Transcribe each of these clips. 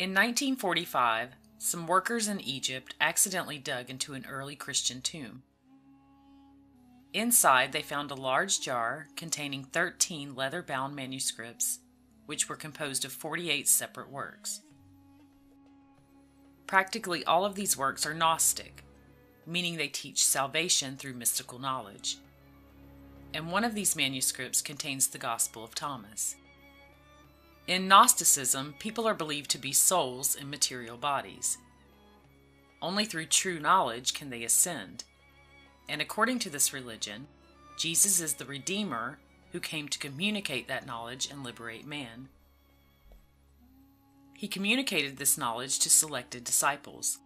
In 1945, some workers in Egypt accidentally dug into an early Christian tomb. Inside, they found a large jar containing 13 leather-bound manuscripts, which were composed of 48 separate works. Practically all of these works are Gnostic, meaning they teach salvation through mystical knowledge. And one of these manuscripts contains the Gospel of Thomas. In Gnosticism, people are believed to be souls in material bodies. Only through true knowledge can they ascend. And according to this religion, Jesus is the Redeemer who came to communicate that knowledge and liberate man. He communicated this knowledge to selected disciples,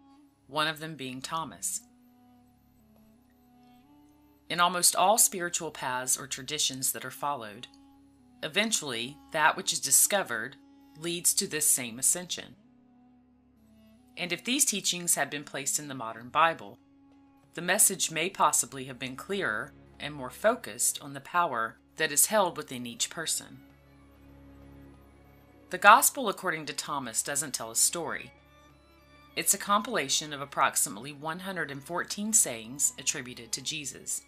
one of them being Thomas. In almost all spiritual paths or traditions that are followed, eventually that which is discovered leads to this same ascension. And if these teachings had been placed in the modern Bible, the message may possibly have been clearer and more focused on the power that is held within each person. The Gospel according to Thomas doesn't tell a story. It's a compilation of approximately 114 sayings attributed to Jesus.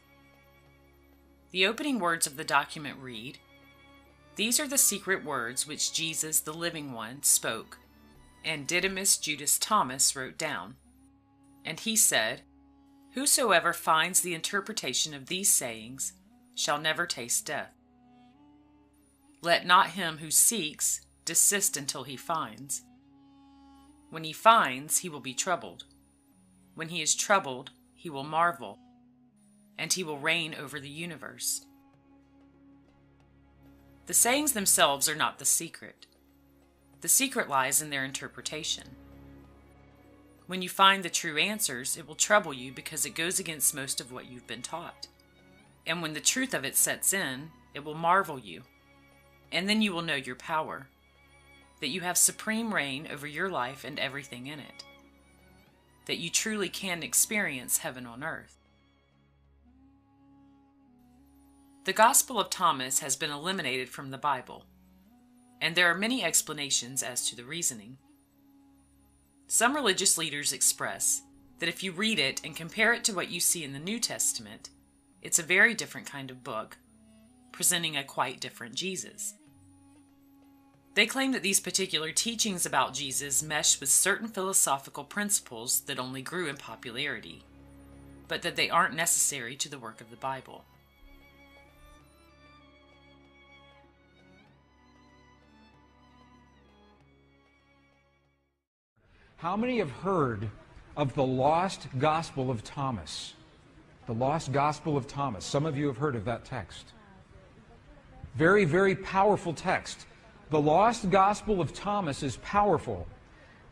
The opening words of the document read, "These are the secret words which Jesus, the living one, spoke, and Didymus Judas Thomas wrote down. And he said, Whosoever finds the interpretation of these sayings shall never taste death. Let not him who seeks desist until he finds. When he finds, he will be troubled. When he is troubled, he will marvel, and he will reign over the universe." The sayings themselves are not the secret. The secret lies in their interpretation. When you find the true answers, it will trouble you because it goes against most of what you've been taught. And when the truth of it sets in, it will marvel you. And then you will know your power, that you have supreme reign over your life and everything in it, that you truly can experience heaven on earth. The Gospel of Thomas has been eliminated from the Bible, and there are many explanations as to the reasoning. Some religious leaders express that if you read it and compare it to what you see in the New Testament, it's a very different kind of book, presenting a quite different Jesus. They claim that these particular teachings about Jesus mesh with certain philosophical principles that only grew in popularity, but that they aren't necessary to the work of the Bible. How many have heard of the lost Gospel of Thomas? The lost Gospel of Thomas. Some of you have heard of that text. Very, very powerful text. The lost Gospel of Thomas is powerful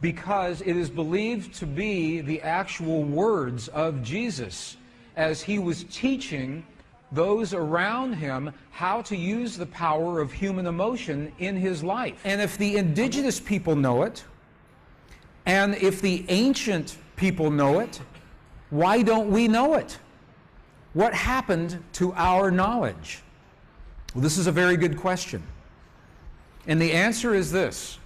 because it is believed to be the actual words of Jesus as he was teaching those around him how to use the power of human emotion in his life. And if the indigenous people know it, and if the ancient people know it, why don't we know it? What happened to our knowledge? Well, this is a very good question. And the answer is this.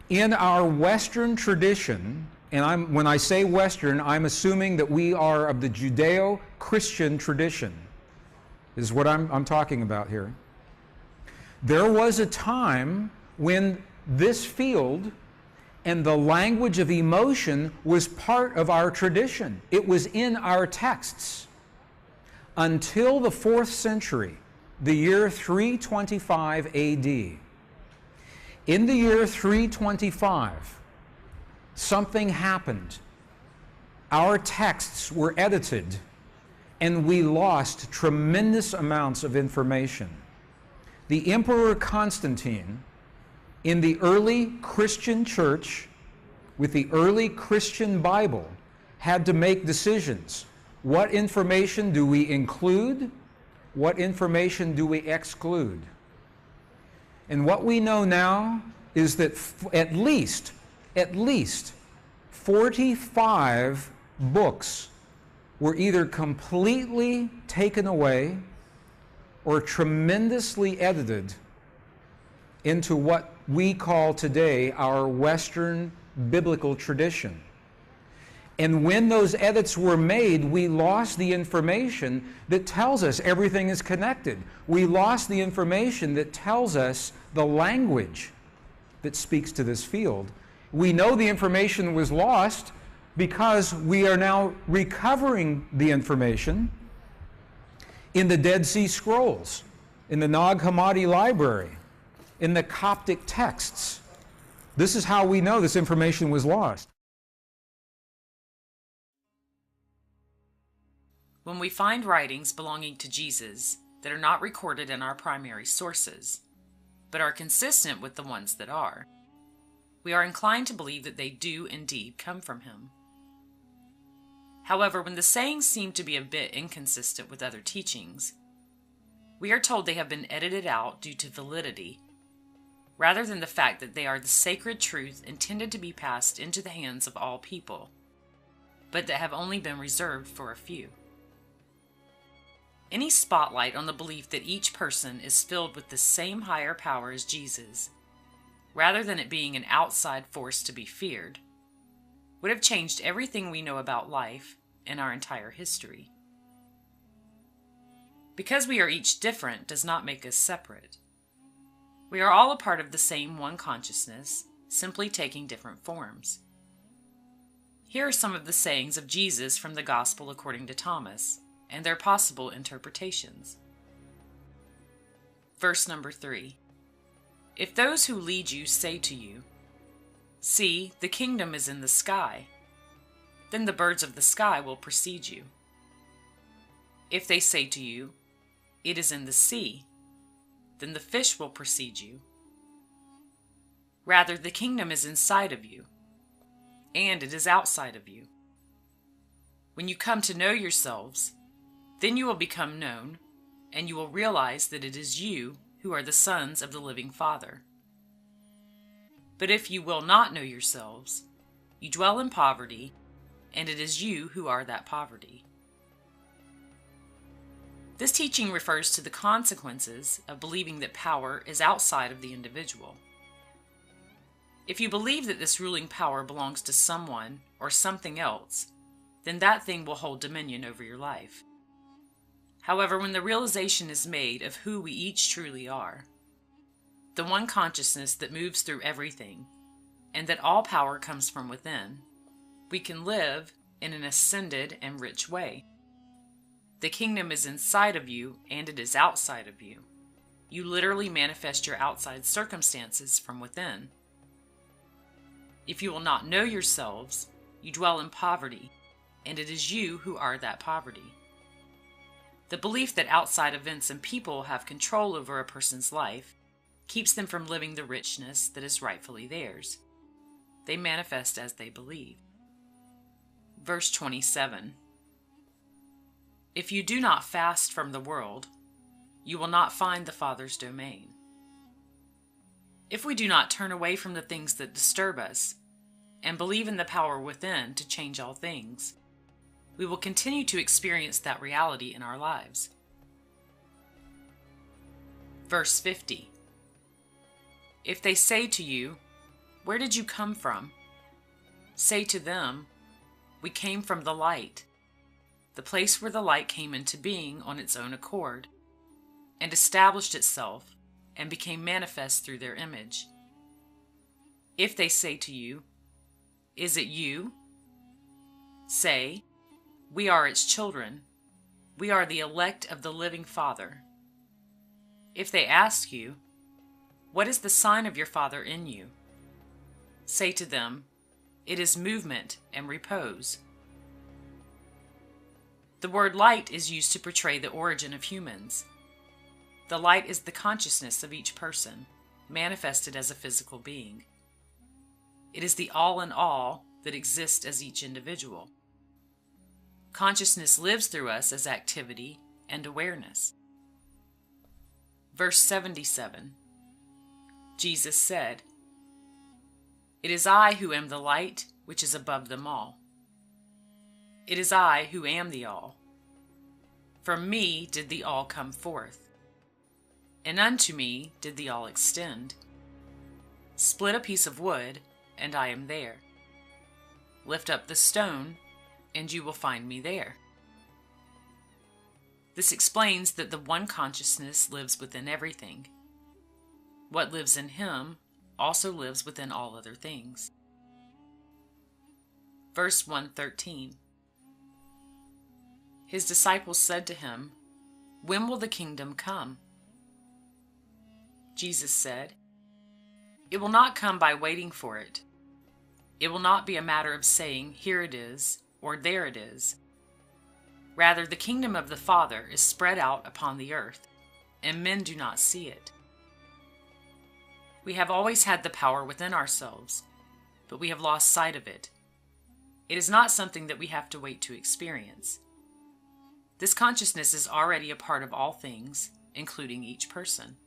In our Western tradition, and when I say Western, I'm assuming that we are of the Judeo-Christian tradition, is what I'm talking about here. There was a time when this field and the language of emotion was part of our tradition. It was in our texts. Until the 4th century, the year 325 AD. In the year 325, something happened. Our texts were edited, and we lost tremendous amounts of information. The Emperor Constantine, in the early Christian church, with the early Christian Bible, had to make decisions. What information do we include? What information do we exclude? And what we know now is that at least 45 books were either completely taken away or tremendously edited into what we call today our Western biblical tradition. And when those edits were made, we lost the information that tells us everything is connected. We lost the information that tells us the language that speaks to this field. We know the information was lost because we are now recovering the information in the Dead Sea Scrolls, in the Nag Hammadi library, in the Coptic texts. This is how we know this information was lost. When we find writings belonging to Jesus that are not recorded in our primary sources, but are consistent with the ones that are, we are inclined to believe that they do indeed come from him. However, when the sayings seem to be a bit inconsistent with other teachings, we are told they have been edited out due to validity, rather than the fact that they are the sacred truth intended to be passed into the hands of all people, but that have only been reserved for a few. Any spotlight on the belief that each person is filled with the same higher power as Jesus, rather than it being an outside force to be feared, would have changed everything we know about life and our entire history. Because we are each different does not make us separate. We are all a part of the same one consciousness, simply taking different forms. Here are some of the sayings of Jesus from the Gospel according to Thomas, and their possible interpretations. Verse number 3. If those who lead you say to you, "See, the kingdom is in the sky," then the birds of the sky will precede you. If they say to you, "It is in the sea," then the fish will precede you. Rather, the kingdom is inside of you, and it is outside of you. When you come to know yourselves, then you will become known, and you will realize that it is you who are the sons of the living Father. But if you will not know yourselves, you dwell in poverty, and it is you who are that poverty. This teaching refers to the consequences of believing that power is outside of the individual. If you believe that this ruling power belongs to someone or something else, then that thing will hold dominion over your life. However, when the realization is made of who we each truly are, the one consciousness that moves through everything, and that all power comes from within, we can live in an ascended and rich way. The kingdom is inside of you, and it is outside of you. You literally manifest your outside circumstances from within. If you will not know yourselves, you dwell in poverty, and it is you who are that poverty. The belief that outside events and people have control over a person's life keeps them from living the richness that is rightfully theirs. They manifest as they believe. Verse 27. If you do not fast from the world, you will not find the Father's domain. If we do not turn away from the things that disturb us and believe in the power within to change all things, we will continue to experience that reality in our lives. Verse 50. If they say to you, "Where did you come from?" say to them, "We came from the light," the place where the light came into being on its own accord, and established itself and became manifest through their image. If they say to you, "Is it you?" say, "We are its children. We are the elect of the living Father." If they ask you, "What is the sign of your Father in you?" say to them, "It is movement and repose." The word light is used to portray the origin of humans. The light is the consciousness of each person, manifested as a physical being. It is the all in all that exists as each individual. Consciousness lives through us as activity and awareness. Verse 77. Jesus said, "It is I who am the light which is above them all. It is I who am the all. From me did the all come forth, and unto me did the all extend. Split a piece of wood, and I am there. Lift up the stone, and you will find me there. This explains that the one consciousness lives within everything. What lives in him also lives within all other things. Verse 113. His disciples said to him, "When will the kingdom come?" Jesus said, "It will not come by waiting for it. It will not be a matter of saying, 'Here it is,' or 'There it is.' Rather, the kingdom of the Father is spread out upon the earth, and men do not see it. We have always had the power within ourselves, but we have lost sight of it. It is not something that we have to wait to experience. This consciousness is already a part of all things, including each person."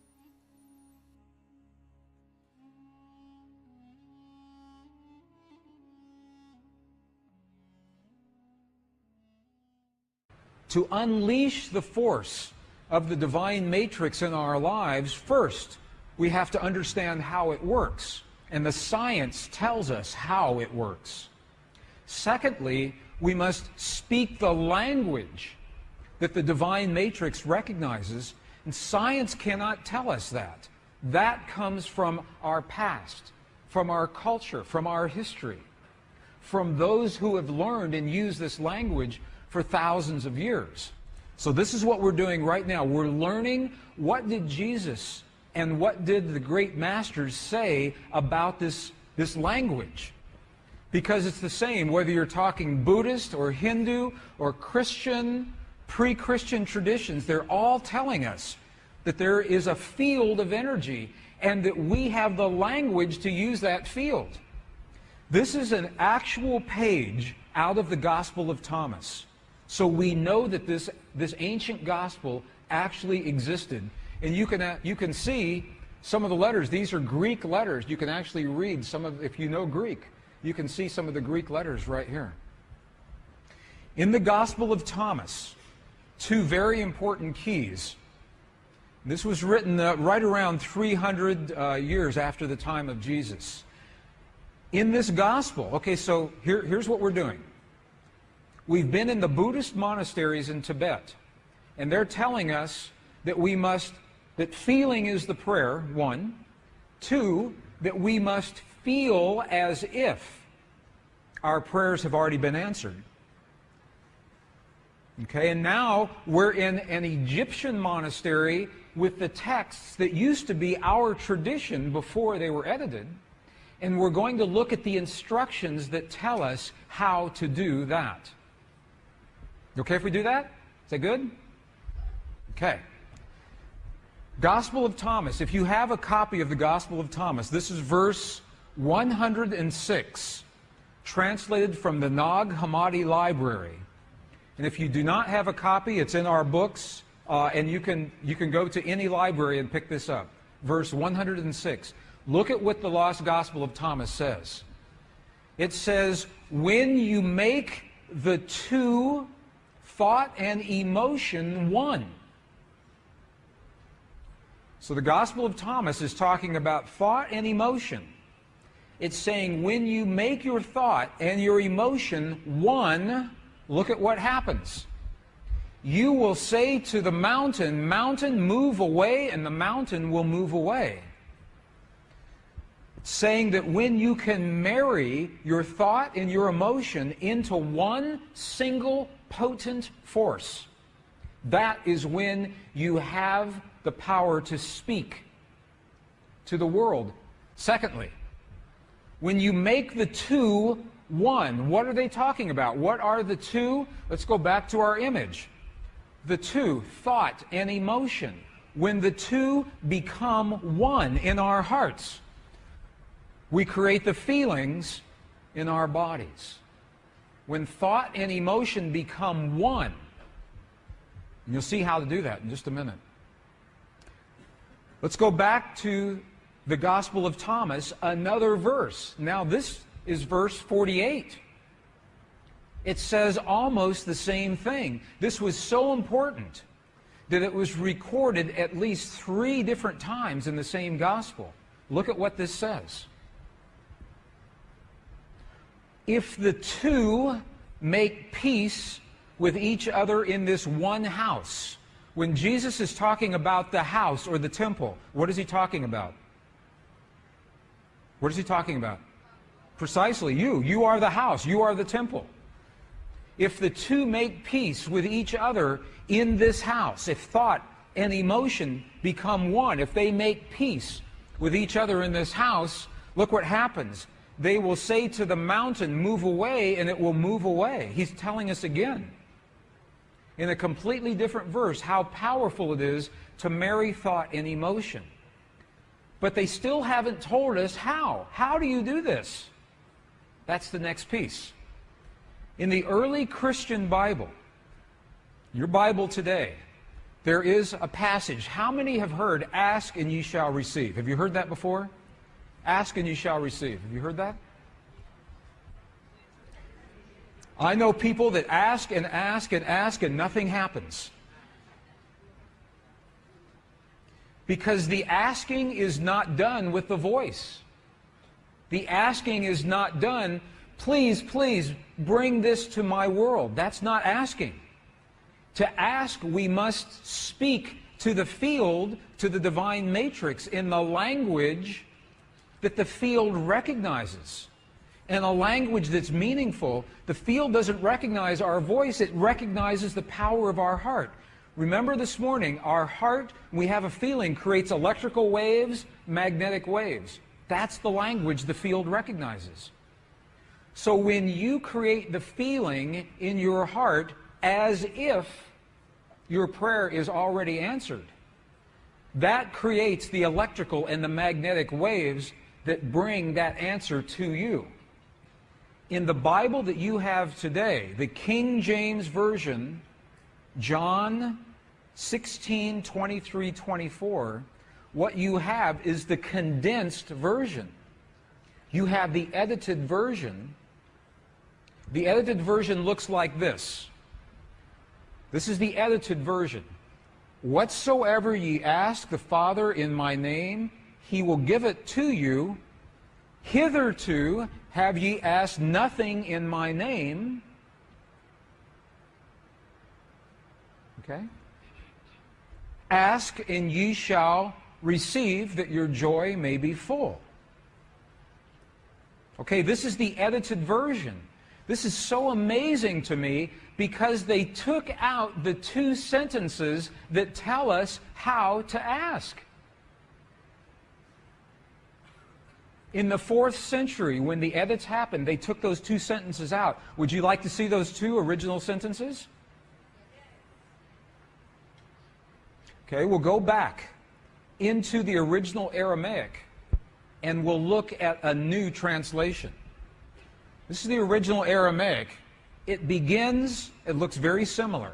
To unleash the force of the divine matrix in our lives, first, we have to understand how it works, and the science tells us how it works. Secondly, we must speak the language that the divine matrix recognizes, and science cannot tell us that. That comes from our past, from our culture, from our history, from those who have learned and used this language for thousands of years. So this is what we're doing right now. We're learning what did Jesus and what did the great masters say about this language. Because it's the same whether you're talking Buddhist or Hindu or Christian, pre-Christian traditions. They're all telling us that there is a field of energy and that we have the language to use that field. This is an actual page out of the Gospel of Thomas. So we know that this ancient gospel actually existed. And you can see some of the letters. These are Greek letters. You can actually read some of, if you know Greek, you can see some of the Greek letters right here. In the Gospel of Thomas, two very important keys. This was written right around 300 years after the time of Jesus. In this gospel, okay, so here's what we're doing. We've been in the Buddhist monasteries in Tibet, and they're telling us that that feeling is the prayer, one. Two, that we must feel as if our prayers have already been answered. Okay, and now we're in an Egyptian monastery with the texts that used to be our tradition before they were edited, and we're going to look at the instructions that tell us how to do that. Okay if we do that? Is that good? Okay. Gospel of Thomas. If you have a copy of the Gospel of Thomas, this is verse 106, translated from the Nag Hammadi Library. And if you do not have a copy, it's in our books, and you can go to any library and pick this up. Verse 106. Look at what the Lost Gospel of Thomas says. It says, "When you make the two, thought and emotion, one." So the Gospel of Thomas is talking about thought and emotion. It's saying when you make your thought and your emotion one, look at what happens. You will say to the mountain, "Mountain, move away," and the mountain will move away. It's saying that when you can marry your thought and your emotion into one single potent force, that is when you have the power to speak to the world. Secondly, when you make the two one, what are they talking about? What are the two? Let's go back to our image. The two, thought and emotion. When the two become one in our hearts, we create the feelings in our bodies. When thought and emotion become one, and you'll see how to do that in just a minute. Let's go back to the Gospel of Thomas, another verse. Now this is verse 48. It says almost the same thing. This was so important that it was recorded at least 3 different times in the same Gospel. Look at what this says. If the two make peace with each other in this one house. When Jesus is talking about the house or the temple, what is he talking about? What is he talking about? Precisely you. You are the house. You are the temple. If the two make peace with each other in this house, if thought and emotion become one, if they make peace with each other in this house, look what happens. They will say to the mountain, move away, and it will move away. He's telling us again, in a completely different verse, how powerful it is to marry thought and emotion. But they still haven't told us how. How do you do this? That's the next piece. In the early Christian Bible, your Bible today, there is a passage. How many have heard, ask and ye shall receive? Have you heard that before? Ask and you shall receive. Have you heard that? I know people that ask and ask and ask and nothing happens. Because the asking is not done with the voice. The asking is not done, please, please, bring this to my world. That's not asking. To ask, we must speak to the field, to the divine matrix, in the language that the field recognizes. And a language that's meaningful. The field doesn't recognize our voice, it recognizes the power of our heart. Remember this morning, our heart, we have a feeling, creates electrical waves, magnetic waves. That's the language the field recognizes. So when you create the feeling in your heart as if your prayer is already answered, that creates the electrical and the magnetic waves that bring that answer to you. In the Bible that you have today, the King James Version, John 16, 23, 24, what you have is the condensed version. You have the edited version. The edited version looks like this. This is the edited version. Whatsoever ye ask the Father in my name, he will give it to you. Hitherto have ye asked nothing in my name. Okay? Ask and ye shall receive, that your joy may be full. Okay, this is the edited version. This is so amazing to me because they took out the two sentences that tell us how to ask. In the 4th century, when the edits happened, they took those two sentences out. Would you like to see those two original sentences? Okay, we'll go back into the original Aramaic and we'll look at a new translation. This is the original Aramaic. It begins, it looks very similar.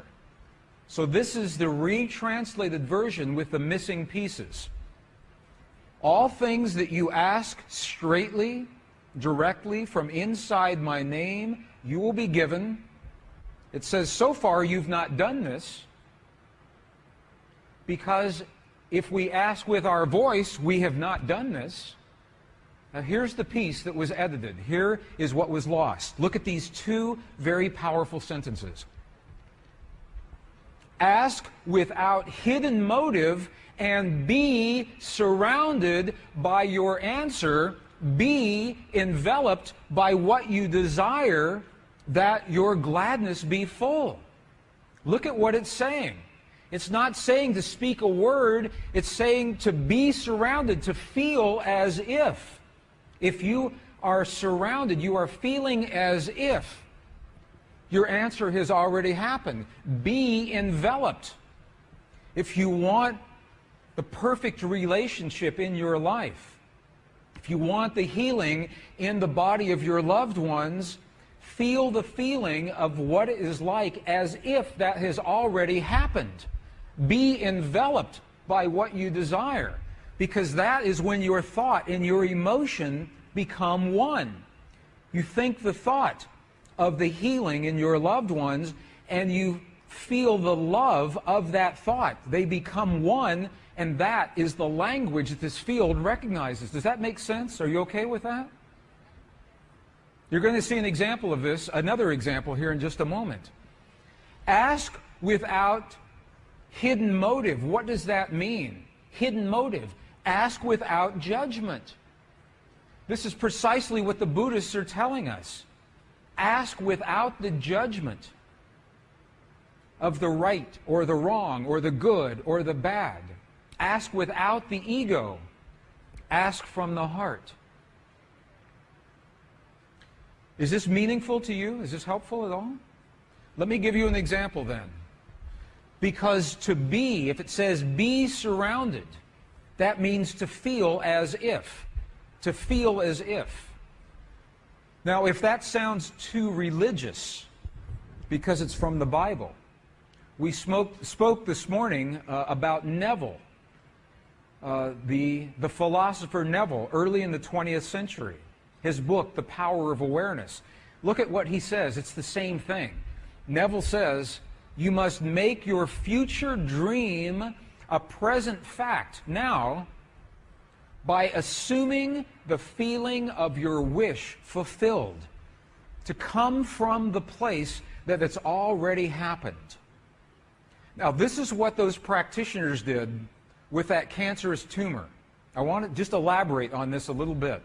So this is the retranslated version with the missing pieces. All things that you ask straightly, directly, from inside my name, you will be given. It says, so far you've not done this, because if we ask with our voice, we have not done this. Now here's the piece that was edited. Here is what was lost. Look at these two very powerful sentences. Ask without hidden motive and be surrounded by your answer. Be enveloped by what you desire, that your gladness be full. Look at what it's saying. It's not saying to speak a word. It's saying to be surrounded, to feel as if. If you are surrounded, you are feeling as if your answer has already happened. Be enveloped. If you want the perfect relationship in your life, if you want the healing in the body of your loved ones, feel the feeling of what it is like as if that has already happened. Be enveloped by what you desire, because that is when your thought and your emotion become one. You think the thought of the healing in your loved ones, and you feel the love of that thought. They become one, And that is the language that this field recognizes. Does that make sense? Are you okay with that? You're going to see an example of this, another example here in just a moment. Ask without hidden motive. What does that mean? Hidden motive. Ask without judgment. This is precisely what the Buddhists are telling us. Ask without the judgment of the right or the wrong or the good or the bad. Ask without the ego. Ask from the heart. Is this meaningful to you? Is this helpful at all? Let me give you an example then. Because to be, if it says be surrounded, that means to feel as if. To feel as if. Now, if that sounds too religious, because it's from the Bible, we spoke this morning about Neville, the philosopher Neville, early in the 20th century. His book, The Power of Awareness. Look at what he says. It's the same thing. Neville says, you must make your future dream a present fact now by assuming the feeling of your wish fulfilled to come from the place that it's already happened. Now, this is what those practitioners did with that cancerous tumor. I want to just elaborate on this a little bit.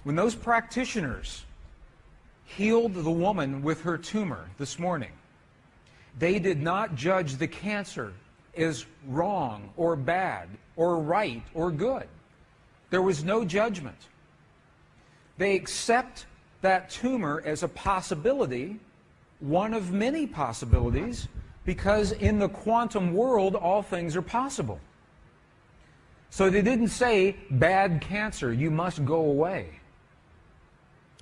When those practitioners healed the woman with her tumor this morning, they did not judge the cancer as wrong or bad or right or good. There was no judgment. They accept that tumor as a possibility, one of many possibilities, because in the quantum world all things are possible. So they didn't say, bad cancer, you must go away.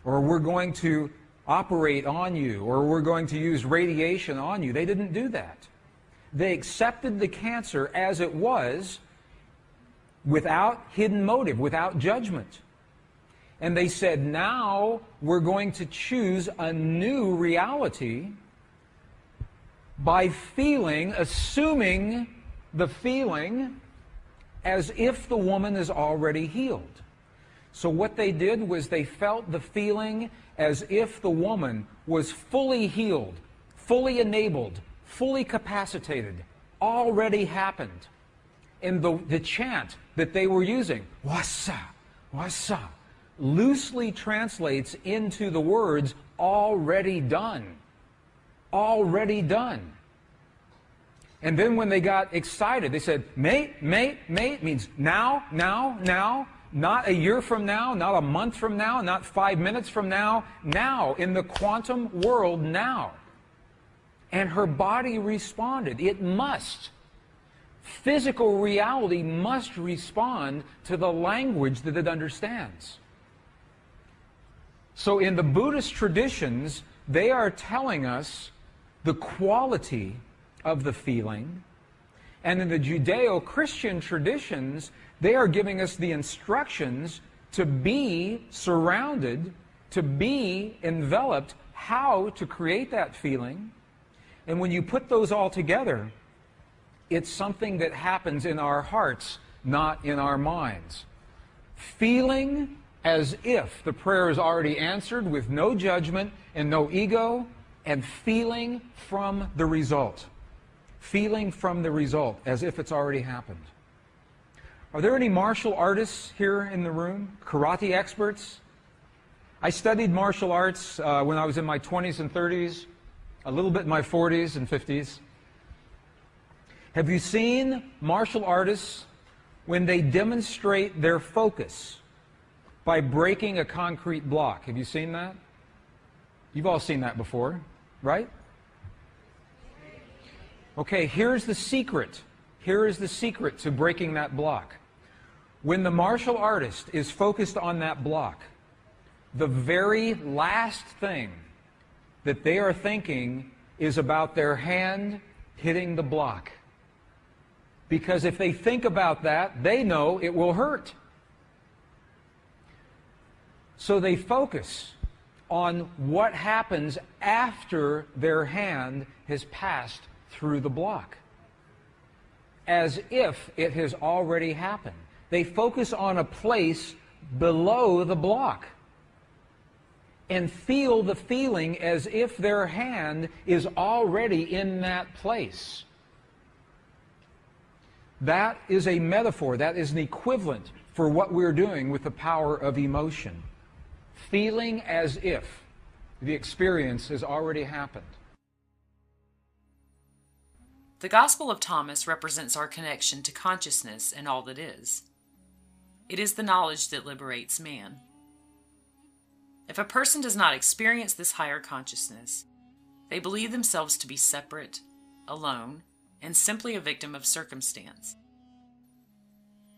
Or we're going to operate on you, or we're going to use radiation on you. They didn't do that. They accepted the cancer as it was, without hidden motive, without judgment. And they said, now we're going to choose a new reality by feeling, assuming the feeling as if the woman is already healed. So what they did was they felt the feeling as if the woman was fully healed, fully enabled, fully capacitated, already happened. And the chant that they were using, wasa, wasa, loosely translates into the words, already done. Already done. And then when they got excited, they said, mate, mate, mate, means now, now, now. Not a year from now, not a month from now, not 5 minutes from now. Now, in the quantum world, now. And her body responded. It must. Physical reality must respond to the language that it understands. So in the Buddhist traditions, they are telling us the quality of the feeling. And in the Judeo-Christian traditions, they are giving us the instructions to be surrounded, to be enveloped, how to create that feeling. And when you put those all together, it's something that happens in our hearts, not in our minds. Feeling as if the prayer is already answered with no judgment and no ego, and feeling from the result. Feeling from the result as if it's already happened. Are there any martial artists here in the room? Karate experts? I studied martial arts when I was in my 20s and 30s, a little bit in my 40s and 50s. Have you seen martial artists when they demonstrate their focus by breaking a concrete block? Have you seen that? You've all seen that before, right? Okay, here's the secret. Here is the secret to breaking that block. When the martial artist is focused on that block, the very last thing that they are thinking is about their hand hitting the block. Because if they think about that, they know it will hurt. So they focus on what happens after their hand has passed through the block. as if it has already happened. They focus on a place below the block and feel the feeling as if their hand is already in that place. That is a metaphor, that is an equivalent for what we're doing with the power of emotion. Feeling as if the experience has already happened. The Gospel of Thomas represents our connection to consciousness and all that is. It is the knowledge that liberates man. If a person does not experience this higher consciousness, they believe themselves to be separate, alone, and simply a victim of circumstance.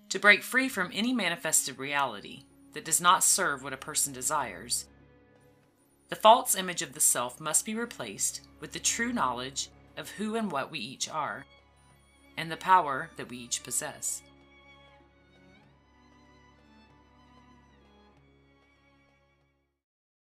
To break free from any manifested reality that does not serve what a person desires, the false image of the self must be replaced with the true knowledge of who and what we each are, and the power that we each possess.